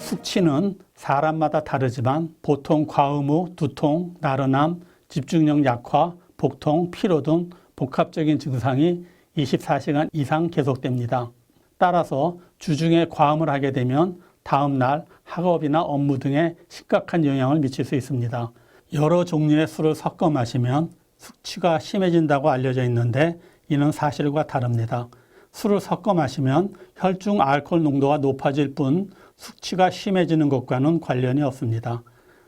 숙취는 사람마다 다르지만 보통 과음 후 두통, 나른함, 집중력 약화, 복통, 피로 등 복합적인 증상이 24시간 이상 계속됩니다. 따라서 주중에 과음을 하게 되면 다음날 학업이나 업무 등에 심각한 영향을 미칠 수 있습니다. 여러 종류의 술을 섞어 마시면 숙취가 심해진다고 알려져 있는데 이는 사실과 다릅니다. 술을 섞어 마시면 혈중 알코올 농도가 높아질 뿐 숙취가 심해지는 것과는 관련이 없습니다.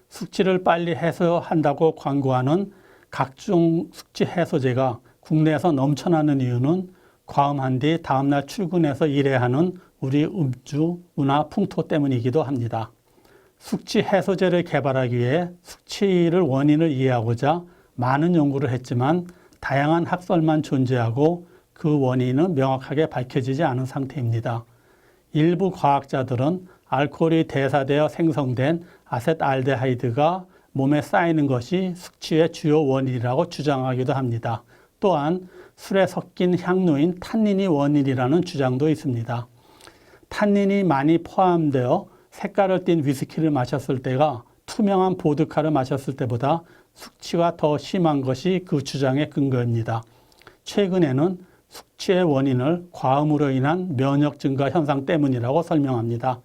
숙취를 빨리 해소한다고 광고하는 각종 숙취 해소제가 국내에서 넘쳐나는 이유는 과음한 뒤 다음날 출근해서 일해야 하는 우리 음주, 문화, 풍토 때문이기도 합니다. 숙취 해소제를 개발하기 위해 숙취를 원인을 이해하고자 많은 연구를 했지만 다양한 학설만 존재하고 그 원인은 명확하게 밝혀지지 않은 상태입니다. 일부 과학자들은 알코올이 대사되어 생성된 아세트알데하이드가 몸에 쌓이는 것이 숙취의 주요 원인이라고 주장하기도 합니다. 또한 술에 섞인 향료인 탄닌이 원인이라는 주장도 있습니다. 탄닌이 많이 포함되어 색깔을 띤 위스키를 마셨을 때가 투명한 보드카를 마셨을 때보다 숙취가 더 심한 것이 그 주장의 근거입니다. 최근에는 숙취의 원인을 과음으로 인한 면역 증가 현상 때문이라고 설명합니다.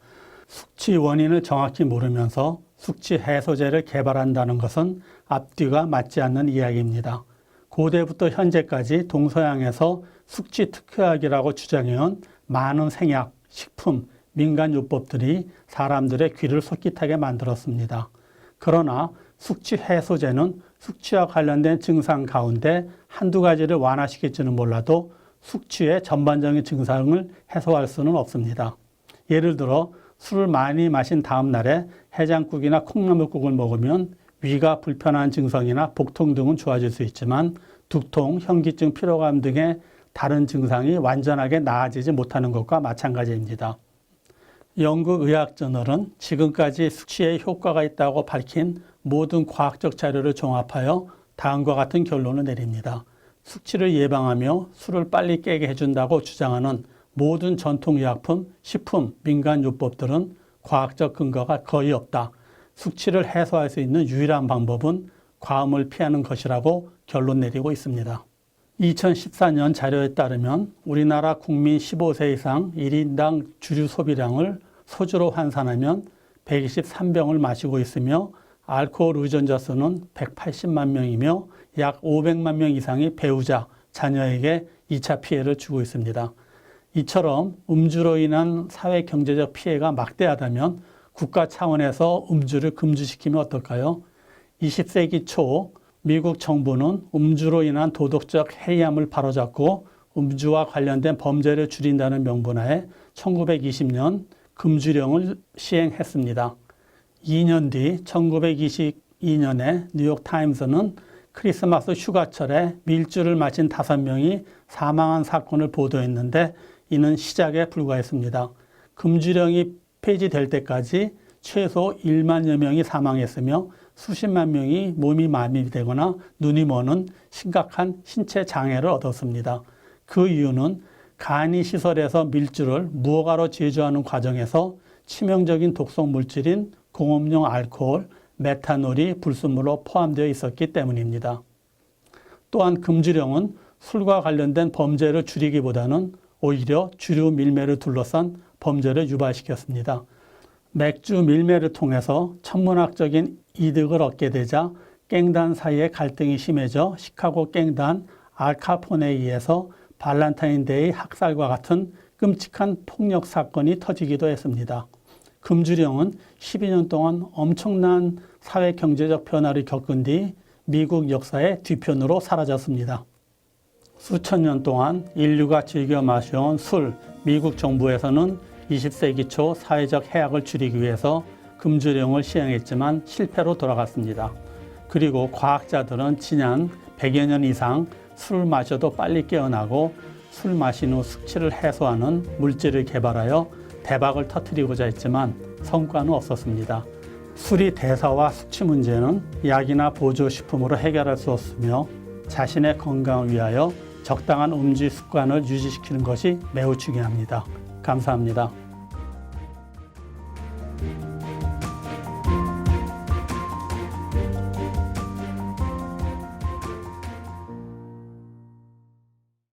숙취 원인을 정확히 모르면서 숙취 해소제를 개발한다는 것은 앞뒤가 맞지 않는 이야기입니다. 고대부터 현재까지 동서양에서 숙취 특효약이라고 주장해온 많은 생약, 식품, 민간요법들이 사람들의 귀를 솔깃하게 만들었습니다. 그러나 숙취 해소제는 숙취와 관련된 증상 가운데 한두 가지를 완화시킬지는 몰라도 숙취의 전반적인 증상을 해소할 수는 없습니다. 예를 들어 술을 많이 마신 다음 날에 해장국이나 콩나물국을 먹으면 위가 불편한 증상이나 복통 등은 좋아질 수 있지만 두통, 현기증, 피로감 등의 다른 증상이 완전하게 나아지지 못하는 것과 마찬가지입니다. 영국 의학저널은 지금까지 숙취에 효과가 있다고 밝힌 모든 과학적 자료를 종합하여 다음과 같은 결론을 내립니다. 숙취를 예방하며 술을 빨리 깨게 해준다고 주장하는 모든 전통의약품, 식품, 민간요법들은 과학적 근거가 거의 없다. 숙취를 해소할 수 있는 유일한 방법은 과음을 피하는 것이라고 결론 내리고 있습니다. 2014년 자료에 따르면 우리나라 국민 15세 이상 1인당 주류 소비량을 소주로 환산하면 123병을 마시고 있으며 알코올 의존자 수는 180만 명이며 약 500만 명 이상이 배우자, 자녀에게 2차 피해를 주고 있습니다. 이처럼 음주로 인한 사회 경제적 피해가 막대하다면 국가 차원에서 음주를 금지시키면 어떨까요? 20세기 초 미국 정부는 음주로 인한 도덕적 해이함을 바로잡고 음주와 관련된 범죄를 줄인다는 명분하에 1920년 금주령을 시행했습니다. 2년 뒤 1922년에 뉴욕타임스는 크리스마스 휴가철에 밀주를 마신 5명이 사망한 사건을 보도했는데 이는 시작에 불과했습니다. 금주령이 폐지될 때까지 최소 1만여 명이 사망했으며 수십만 명이 몸이 마비되거나 눈이 머는 심각한 신체 장애를 얻었습니다. 그 이유는 간이시설에서 밀주를 무허가로 제조하는 과정에서 치명적인 독성 물질인 공업용 알코올, 메탄올이 불순물로 포함되어 있었기 때문입니다. 또한 금주령은 술과 관련된 범죄를 줄이기보다는 오히려 주류 밀매를 둘러싼 범죄를 유발시켰습니다. 맥주 밀매를 통해서 천문학적인 이득을 얻게 되자 갱단 사이의 갈등이 심해져 시카고 갱단 알카폰에 의해서 발렌타인데이 학살과 같은 끔찍한 폭력 사건이 터지기도 했습니다. 금주령은 12년 동안 엄청난 사회 경제적 변화를 겪은 뒤 미국 역사의 뒤편으로 사라졌습니다. 수천 년 동안 인류가 즐겨 마셔온 술, 미국 정부에서는 20세기 초 사회적 해악을 줄이기 위해서 금주령을 시행했지만 실패로 돌아갔습니다. 그리고 과학자들은 지난 100여 년 이상 술을 마셔도 빨리 깨어나고 술 마신 후 숙취를 해소하는 물질을 개발하여 대박을 터뜨리고자 했지만 성과는 없었습니다. 술이 대사와 숙취 문제는 약이나 보조식품으로 해결할 수 없으며 자신의 건강을 위하여 적당한 음주 습관을 유지시키는 것이 매우 중요합니다. 감사합니다.